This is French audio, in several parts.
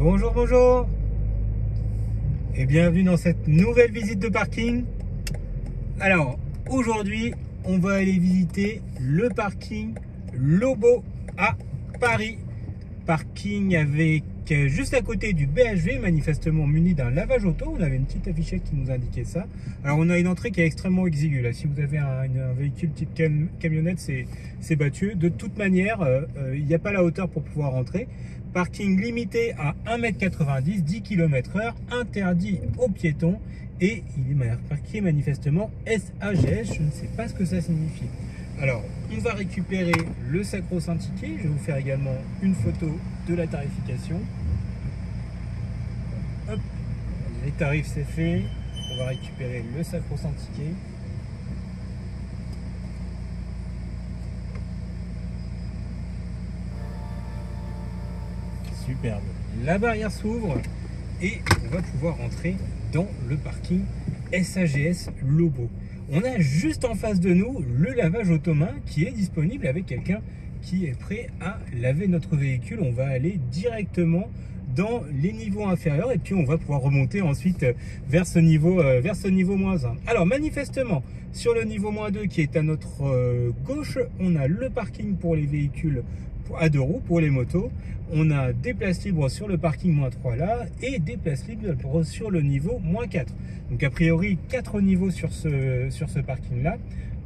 Bonjour, bonjour et bienvenue dans cette nouvelle visite de parking. Alors, aujourd'hui, on va aller visiter le parking Lobo à Paris. Parking avec juste à côté du BHV, manifestement muni d'un lavage auto. On avait une petite affichette qui nous indiquait ça. Alors, on a une entrée qui est extrêmement exiguë. Là, si vous avez un véhicule type camionnette, c'est battu. De toute manière, il n'y a pas la hauteur pour pouvoir rentrer. Parking limité à 1,90 m, 10 km/h, interdit aux piétons et il est marqué manifestement SAGS, je ne sais pas ce que ça signifie. Alors, on va récupérer le sacro-saint ticket, je vais vous faire également une photo de la tarification. Hop, les tarifs c'est fait, on va récupérer le sacro-saint ticket. Superbe. La barrière s'ouvre et on va pouvoir entrer dans le parking SAGS Lobo. On a juste en face de nous le lavage auto-main qui est disponible avec quelqu'un qui est prêt à laver notre véhicule. On va aller directement dans les niveaux inférieurs et puis on va pouvoir remonter ensuite vers ce niveau -1. Alors manifestement sur le niveau -2 qui est à notre gauche, on a le parking pour les véhicules à 2 roues, pour les motos. On a des places libres sur le parking -3 là et des places libres sur le niveau -4. Donc a priori 4 niveaux sur ce parking là.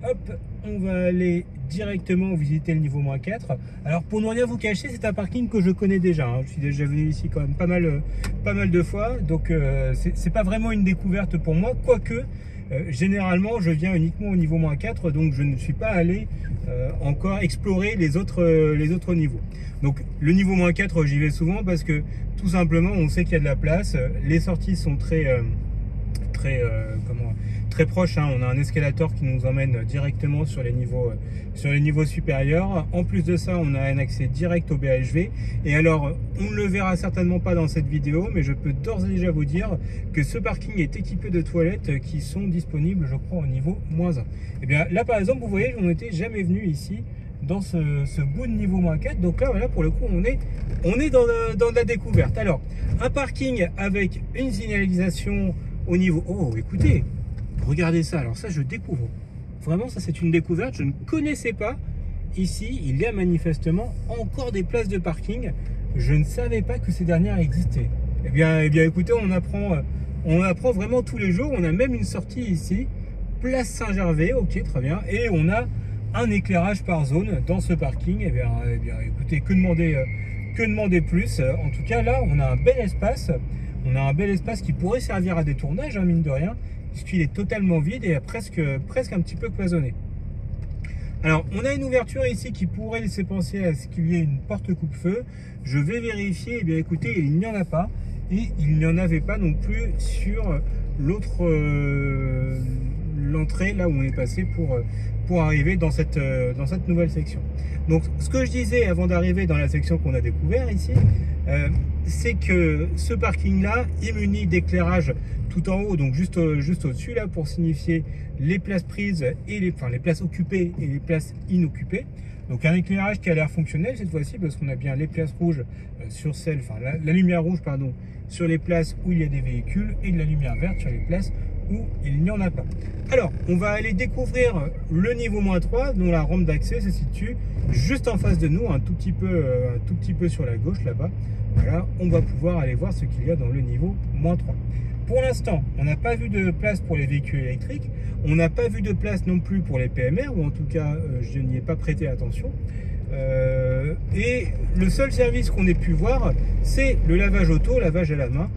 Hop, on va aller directement visiter le niveau -4. Alors pour ne rien vous cacher, c'est un parking que je connais déjà, hein. Je suis déjà venu ici quand même pas mal de fois, donc c'est pas vraiment une découverte pour moi, quoique généralement je viens uniquement au niveau -4, donc je ne suis pas allé encore explorer les autres niveaux. Donc le niveau -4 j'y vais souvent parce que tout simplement on sait qu'il y a de la place, les sorties sont très proches, hein. On a un escalator qui nous emmène directement sur les niveaux supérieurs. En plus de ça, on a un accès direct au BHV. Et alors, on ne le verra certainement pas dans cette vidéo, mais je peux d'ores et déjà vous dire que ce parking est équipé de toilettes qui sont disponibles, je crois, au niveau -1. Et bien là, par exemple, vous voyez, on n'était jamais venu ici dans ce bout de niveau -4. Donc là, voilà, pour le coup, on est dans la découverte. Alors, un parking avec une signalisation au niveau... Oh, écoutez, regardez ça. Alors ça, je découvre. Vraiment, ça, c'est une découverte. Je ne connaissais pas. Ici, il y a manifestement encore des places de parking. Je ne savais pas que ces dernières existaient. Eh bien écoutez, on apprend vraiment tous les jours. On a même une sortie ici, place Saint-Gervais. Ok, très bien. Et on a un éclairage par zone dans ce parking. Eh bien écoutez, que demander plus? En tout cas, là, on a un bel espace. On a un bel espace qui pourrait servir à des tournages, hein, mine de rien, puisqu'il est totalement vide et presque un petit peu cloisonné. Alors, on a une ouverture ici qui pourrait laisser penser à ce qu'il y ait une porte coupe-feu. Je vais vérifier. Eh bien, écoutez, il n'y en a pas. Et il n'y en avait pas non plus sur l'entrée, là où on est passé pour arriver dans cette nouvelle section. Donc, ce que je disais avant d'arriver dans la section qu'on a découvert ici, c'est que ce parking-là est muni d'éclairage tout en haut, donc juste au-dessus là, pour signifier les places prises et les places occupées et les places inoccupées. Donc un éclairage qui a l'air fonctionnel cette fois-ci parce qu'on a bien les places rouges sur celles, la lumière rouge pardon, sur les places où il y a des véhicules et de la lumière verte sur les places où il n'y en a pas. Alors, on va aller découvrir le niveau -3 dont la rampe d'accès se situe juste en face de nous, un tout petit peu sur la gauche là-bas. Voilà, on va pouvoir aller voir ce qu'il y a dans le niveau -3. Pour l'instant, on n'a pas vu de place pour les véhicules électriques, on n'a pas vu de place non plus pour les PMR, ou en tout cas, je n'y ai pas prêté attention. Et le seul service qu'on ait pu voir, c'est le lavage auto, lavage à la main.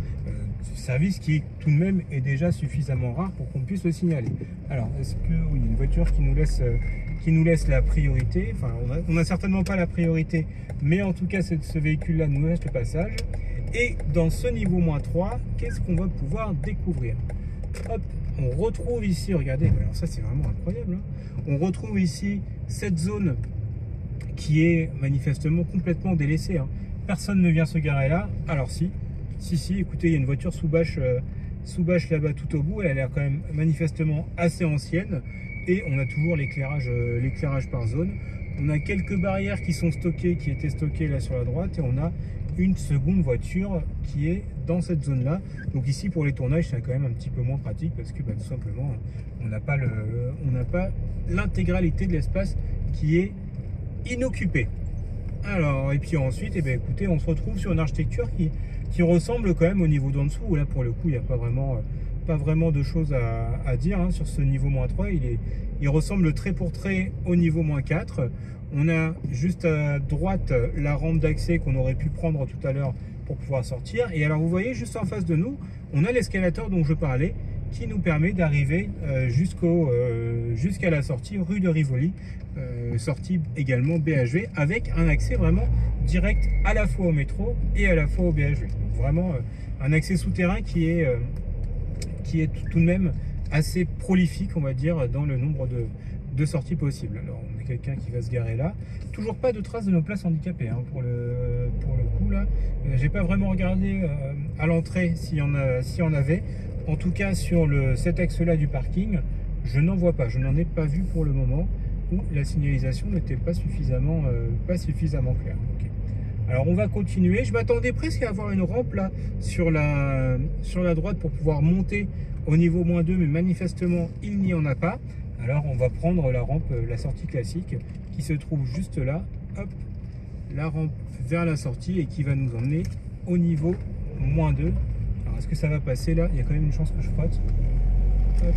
Service qui tout de même est déjà suffisamment rare pour qu'on puisse le signaler. Alors, est-ce que oui, une voiture qui nous laisse la priorité? Enfin, on n'a certainement pas la priorité, mais en tout cas, ce véhicule-là nous laisse le passage. Et dans ce niveau -3, qu'est-ce qu'on va pouvoir découvrir? Hop, on retrouve ici, regardez, alors ça c'est vraiment incroyable, hein. On retrouve ici cette zone qui est manifestement complètement délaissée, hein. Personne ne vient se garer là. Alors si, écoutez, il y a une voiture sous bâche là-bas tout au bout. Elle a l'air quand même manifestement assez ancienne. Et on a toujours l'éclairage par zone. On a quelques barrières qui sont stockées, qui étaient stockées là sur la droite, et on a une seconde voiture qui est dans cette zone là. Donc ici pour les tournages c'est quand même un petit peu moins pratique parce que bah, tout simplement on n'a pas l'intégralité de l'espace qui est inoccupé. Alors et puis ensuite, eh bien, écoutez, on se retrouve sur une architecture qui ressemble quand même au niveau d'en dessous. Là pour le coup il n'y a pas vraiment de choses à dire hein, sur ce niveau -3. Il ressemble trait pour trait au niveau -4. On a juste à droite la rampe d'accès qu'on aurait pu prendre tout à l'heure pour pouvoir sortir. Et alors vous voyez juste en face de nous, on a l'escalator dont je parlais qui nous permet d'arriver jusqu'à la sortie rue de Rivoli, sortie également BHV, avec un accès vraiment direct à la fois au métro et à la fois au BHV. Donc vraiment un accès souterrain qui est tout de même assez prolifique, on va dire, dans le nombre de sorties possibles. Alors on a quelqu'un qui va se garer là. Toujours pas de traces de nos places handicapées hein, pour le coup là. J'ai pas vraiment regardé à l'entrée s'il y en avait. En tout cas sur cet axe là du parking, je n'en vois pas. Je n'en ai pas vu pour le moment, où la signalisation n'était pas suffisamment claire. Okay. Alors on va continuer. Je m'attendais presque à avoir une rampe là sur la droite pour pouvoir monter au niveau -2, mais manifestement il n'y en a pas. Alors on va prendre la rampe, la sortie classique qui se trouve juste là. Hop, la rampe vers la sortie et qui va nous emmener au niveau -2. Alors est-ce que ça va passer là? Il y a quand même une chance que je frotte. Hop.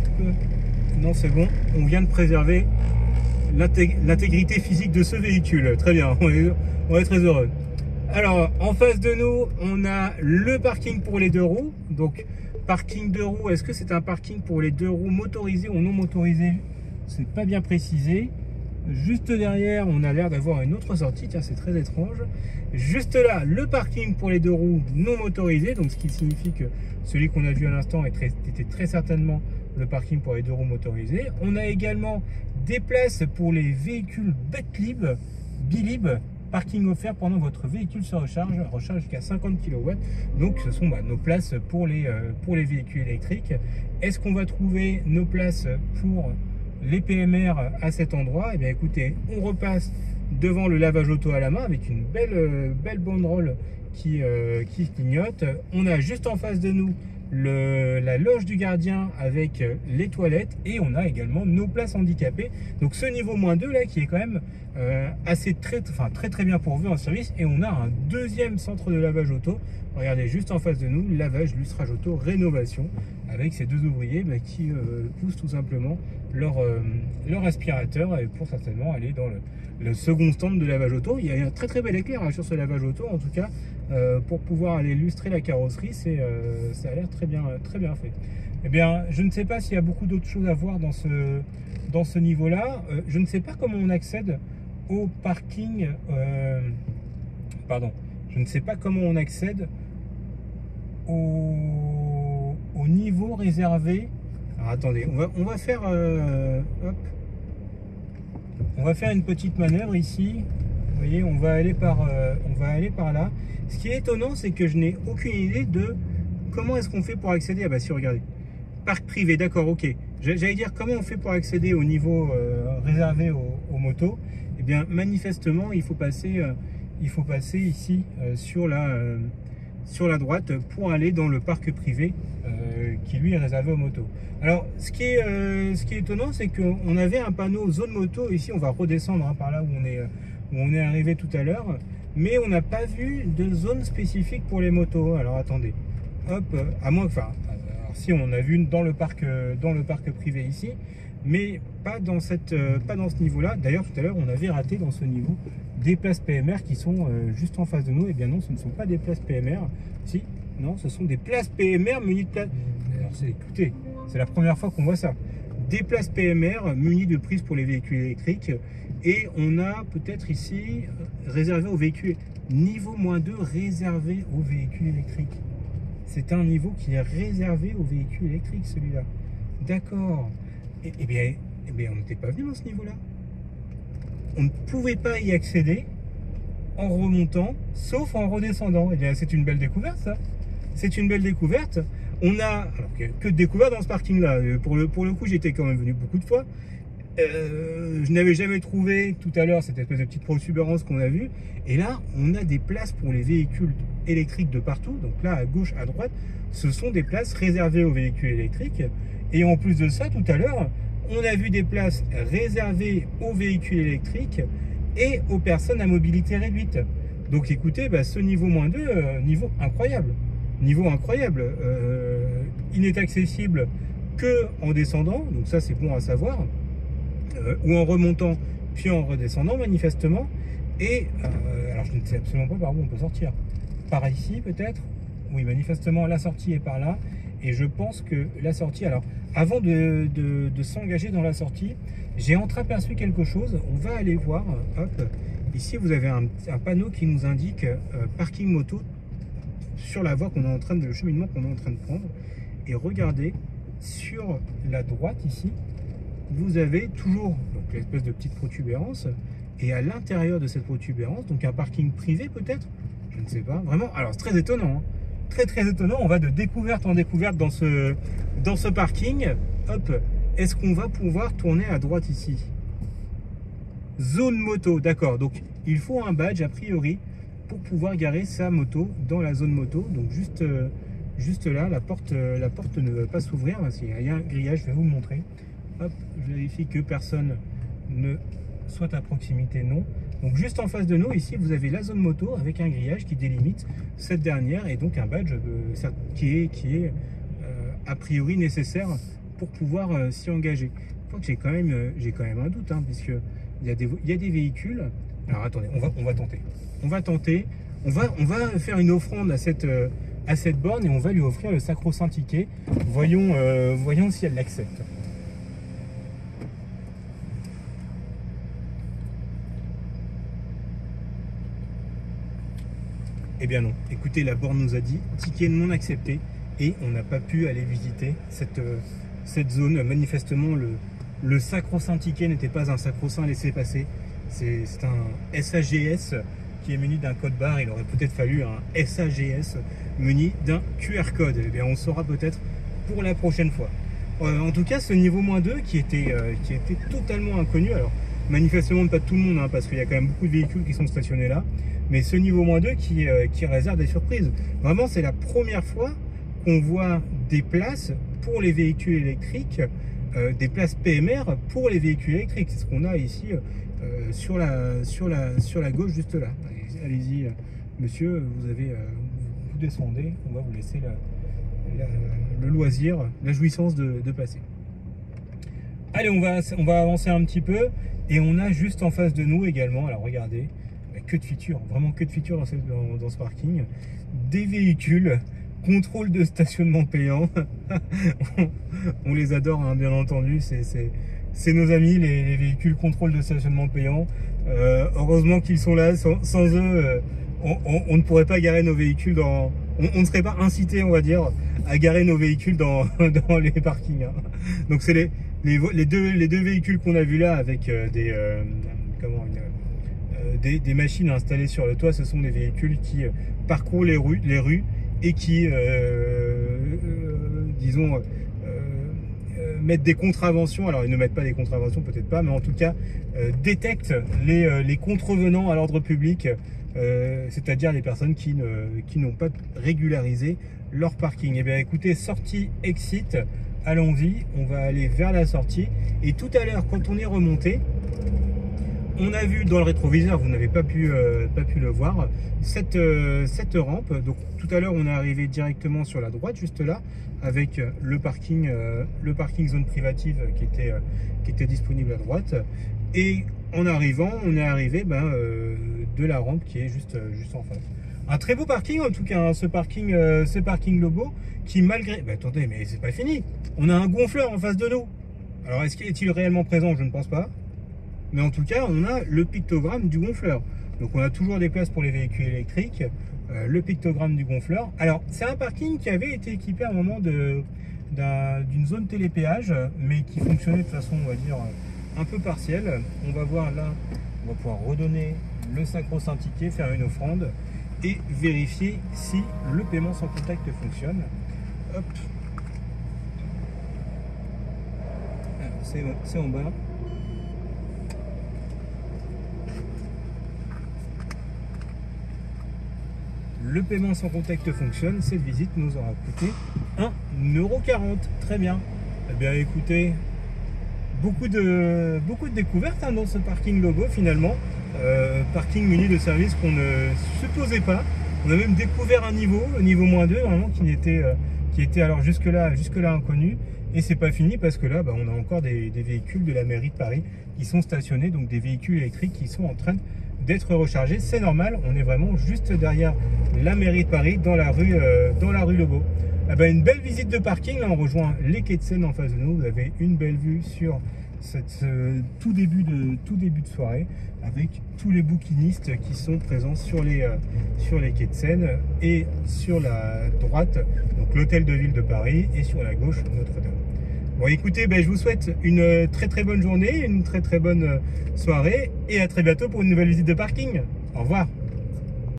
Non, c'est bon. On vient de préserver l'intégrité physique de ce véhicule. Très bien, on est très heureux. Alors en face de nous, on a le parking pour les 2 roues. Donc parking 2 roues, est-ce que c'est un parking pour les 2 roues motorisées ou non motorisées? C'est pas bien précisé. Juste derrière, on a l'air d'avoir une autre sortie. Tiens, c'est très étrange. Juste là, le parking pour les 2 roues non motorisées. Donc, ce qui signifie que celui qu'on a vu à l'instant était très certainement le parking pour les 2 roues motorisées. On a également des places pour les véhicules Bilib. Parking offert pendant votre véhicule se recharge jusqu'à 50 kW. Donc ce sont nos places pour les véhicules électriques. Est-ce qu'on va trouver nos places pour les PMR à cet endroit? Eh bien écoutez, on repasse devant le lavage auto à la main avec une belle banderole qui clignote. On a juste en face de nous la loge du gardien avec les toilettes, et on a également nos places handicapées. Donc ce niveau -2 là qui est quand même très bien pourvu en service. Et on a un deuxième centre de lavage auto. Regardez juste en face de nous, lavage, lustrage auto, rénovation, avec ces 2 ouvriers qui poussent tout simplement leur aspirateur pour certainement aller dans le second stand de lavage auto. Il y a un très bel éclairage sur ce lavage auto en tout cas. Pour pouvoir aller lustrer la carrosserie, ça a l'air très bien fait. Eh bien, je ne sais pas s'il y a beaucoup d'autres choses à voir dans ce niveau-là. Je ne sais pas comment on accède au parking. Pardon, je ne sais pas comment on accède au niveau réservé. Alors attendez, on va faire hop. On va faire une petite manœuvre ici. Vous voyez, on va aller par là. Ce qui est étonnant, c'est que je n'ai aucune idée de comment est-ce qu'on fait pour accéder. Ah bah si, regardez. Parc privé, d'accord, ok. J'allais dire comment on fait pour accéder au niveau réservé aux motos. Eh bien, manifestement, il faut passer ici sur la droite pour aller dans le parc privé qui lui est réservé aux motos. Alors, ce qui est étonnant, c'est qu'on avait un panneau zone moto. Ici, on va redescendre hein, par là où on est arrivé tout à l'heure, mais on n'a pas vu de zone spécifique pour les motos. Alors attendez, hop, à moins que, enfin, si on a vu dans le parc privé ici, mais pas dans ce niveau-là. D'ailleurs, tout à l'heure, on avait raté dans ce niveau des places PMR qui sont juste en face de nous. Et bien non, ce ne sont pas des places PMR. Si, non, ce sont des places PMR munies de places. Alors, écoutez, c'est la première fois qu'on voit ça. Des places PMR munies de prises pour les véhicules électriques. Et on a peut-être ici réservé aux véhicules niveau -2 réservé aux véhicules électriques. C'est un niveau qui est réservé aux véhicules électriques, celui-là. D'accord. Eh bien, on n'était pas venu dans ce niveau-là. On ne pouvait pas y accéder en remontant, sauf en redescendant. Eh bien, c'est une belle découverte, ça. C'est une belle découverte. On a, alors que de découverte dans ce parking-là. Pour le coup, j'étais quand même venu beaucoup de fois. Je n'avais jamais trouvé tout à l'heure cette espèce de petite protubérance qu'on a vue. Et là, on a des places pour les véhicules électriques de partout. Donc là, à gauche, à droite, ce sont des places réservées aux véhicules électriques. Et en plus de ça, tout à l'heure, on a vu des places réservées aux véhicules électriques et aux personnes à mobilité réduite. Donc écoutez, bah, ce niveau -2, niveau incroyable. Niveau incroyable. Il n'est accessible que en descendant, donc ça c'est bon à savoir, ou en remontant puis en redescendant manifestement. Et alors je ne sais absolument pas par où on peut sortir. Par ici peut-être. Oui, manifestement la sortie est par là. Et je pense que la sortie, alors avant de s'engager dans la sortie, j'ai entreaperçu quelque chose. On va aller voir. Hop, ici vous avez un panneau qui nous indique parking moto sur la voie qu'on est en train de, le cheminement qu'on est en train de prendre. Et regardez, sur la droite ici, vous avez toujours l'espèce de petite protubérance, et à l'intérieur de cette protubérance, donc un parking privé peut-être, je ne sais pas, vraiment, alors c'est très étonnant, hein. Très étonnant, on va de découverte en découverte dans ce parking. Hop, est-ce qu'on va pouvoir tourner à droite ici? Zone moto, d'accord, donc il faut un badge a priori pour pouvoir garer sa moto dans la zone moto, donc juste là, la porte ne va pas s'ouvrir, il y a un grillage, je vais vous le montrer. Hop, je vérifie que personne ne soit à proximité, non. Donc juste en face de nous, ici, vous avez la zone moto avec un grillage qui délimite cette dernière et donc un badge qui est a priori nécessaire pour pouvoir s'y engager. Je crois que j'ai quand même un doute, hein, puisque il y a des véhicules. Alors attendez, on va tenter. On va faire une offrande à cette borne et on va lui offrir le sacro-saint ticket. Voyons si elle l'accepte. Eh bien non, écoutez, la borne nous a dit ticket non accepté et on n'a pas pu aller visiter cette zone. Manifestement, le sacro-saint ticket n'était pas un sacro-saint laissez-passer. C'est un SAGS qui est muni d'un code barre. Il aurait peut-être fallu un SAGS muni d'un QR code. Eh bien, on saura peut-être pour la prochaine fois. En tout cas, ce niveau -2 qui était totalement inconnu. Alors, manifestement pas tout le monde, hein, parce qu'il y a quand même beaucoup de véhicules qui sont stationnés là. Mais ce niveau -2 qui réserve des surprises. Vraiment, c'est la première fois qu'on voit des places pour les véhicules électriques, des places PMR pour les véhicules électriques. C'est ce qu'on a ici sur la gauche, juste là. Allez-y, monsieur, vous descendez, on va vous laisser le loisir, la jouissance de passer. Allez, on va avancer un petit peu et on a juste en face de nous également, alors regardez, que de features, vraiment que de features dans ce parking. Des véhicules, contrôle de stationnement payant. On les adore, hein, bien entendu, c'est nos amis, les véhicules contrôle de stationnement payant. Heureusement qu'ils sont là, sans eux, on ne pourrait pas garer nos véhicules on ne serait pas incité, on va dire, à garer nos véhicules dans les parkings, hein. Donc c'est les deux véhicules qu'on a vus là avec des machines installées sur le toit. Ce sont des véhicules qui parcourent les rues et qui, disons, mettent des contraventions. Alors ils ne mettent pas des contraventions, peut-être pas, mais en tout cas détectent les contrevenants à l'ordre public, c'est-à-dire les personnes qui n'ont pas régularisé leur parking. Et bien écoutez, sortie exit, allons-y, on va aller vers la sortie. Et tout à l'heure, quand on est remonté, on a vu dans le rétroviseur, vous n'avez pas pu le voir, cette rampe. Donc tout à l'heure, on est arrivé directement sur la droite, juste là, avec le parking zone privative qui était disponible à droite. Et en arrivant, on est arrivé de la rampe qui est juste en face. Un très beau parking en tout cas, hein, ce parking Lobo qui malgré... attendez, mais c'est pas fini. On a un gonfleur en face de nous. Alors est-il réellement présent? Je ne pense pas. Mais en tout cas, on a le pictogramme du gonfleur. Donc on a toujours des places pour les véhicules électriques, le pictogramme du gonfleur. Alors c'est un parking qui avait été équipé à un moment d'une zone télépéage, mais qui fonctionnait de façon, on va dire, un peu partielle. On va voir là, on va pouvoir redonner le sacro-saint ticket, faire une offrande et vérifier si le paiement sans contact fonctionne. Hop. C'est en bas. le paiement sans contact fonctionne. Cette visite nous aura coûté 1,40 €. Très bien. Eh bien écoutez, beaucoup de découvertes hein, dans ce parking Logo finalement. Parking muni de service qu'on ne supposait pas. On a même découvert un niveau, le niveau -2, vraiment qui était alors jusque-là inconnu. Et c'est pas fini parce que là, on a encore des véhicules de la mairie de Paris qui sont stationnés, donc des véhicules électriques qui sont en train d'être rechargés. C'est normal, on est vraiment juste derrière la mairie de Paris, dans la rue Logo. Une belle visite de parking, là on rejoint les quais de Seine en face de nous. Vous avez une belle vue sur tout début de soirée, avec tous les bouquinistes qui sont présents sur les quais de Seine, et sur la droite donc l'hôtel de ville de Paris, et sur la gauche Notre-Dame. Bon écoutez, je vous souhaite une très bonne journée, une très bonne soirée, et à très bientôt pour une nouvelle visite de parking. Au revoir.